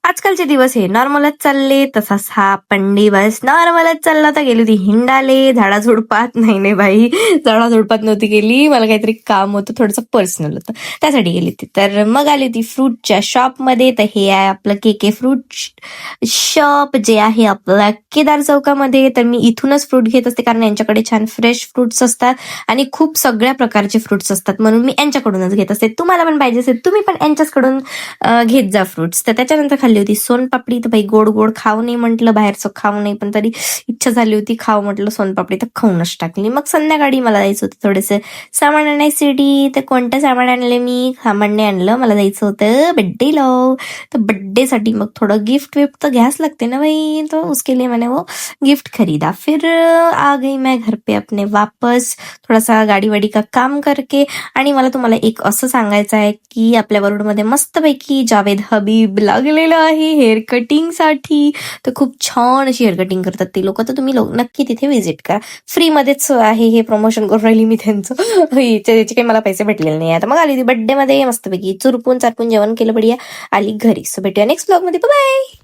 आजकालचे दिवस हे नॉर्मलच चालले, तसाच हा पण दिवस नॉर्मलच चालला. तर गेली होती हिंडाले झाडाझुडपात. नाही बाई, झाडाझुडपात नव्हती गेली. मला काहीतरी काम होतं, थोडंसं पर्सनल होतं, त्यासाठी गेली होती. तर मग आली होती फ्रूटच्या शॉपमध्ये. तर हे आहे आपलं के फ्रूट शॉप, जे आहे आपल्या केदार चौकामध्ये. तर मी इथूनच फ्रूट घेत असते, कारण यांच्याकडे छान फ्रेश फ्रुट्स असतात आणि खूप सगळ्या प्रकारचे फ्रुट्स असतात, म्हणून मी यांच्याकडूनच घेत असते. तुम्हाला पण पाहिजे असेल, तुम्ही पण यांच्याचकडून घेत जा फ्रुट्स. तर त्याच्यानंतर खाल्ली होती सोनपापडी. तर बाई गोड गोड खाऊ नाही म्हटलं, बाहेरचं खाऊ नाही, पण तरी इच्छा झाली होती खाऊ म्हटलं सोनपापडी, तर खाऊनच टाकली. मग संध्याकाळी मला जायचं होतं थोडंसं सामान आणायसाठी. तर कोणतं सामान आणलं मी? सामान नाही आणलं, मला जायचं होतं बड्डेला. तर बड्डेसाठी मग थोडं गिफ्ट विफ्ट तर घ्यास लागते ना बाई. तो उसके लिए मैंने वो गिफ्ट खरीदा. फिर आ गई मैं घर पे अपने वापस, थोडासा गाडी वाडी का काम करके. आणि मला तुम्हाला एक असं सांगायचं आहे की आपल्या वरुडमध्ये मस्तपैकी जावेद हबीब लागलेलं आहे हेअर कटिंगसाठी. तर खूप छान अशी हेअर कटिंग करतात ते लोक. तर तुम्ही नक्की तिथे व्हिजिट करा. फ्रीमध्येच आहे हे प्रमोशन करून राहिली मी त्यांचं. त्याचे काही मला पैसे भेटलेले नाही. आता मग आली ती बड्डे मध्ये मस्तपैकी चुरपून चारपून जेवण केलं बढिया, आली घरी. सो भेटूया नेक्स्ट ब्लॉग मध्ये. बाय.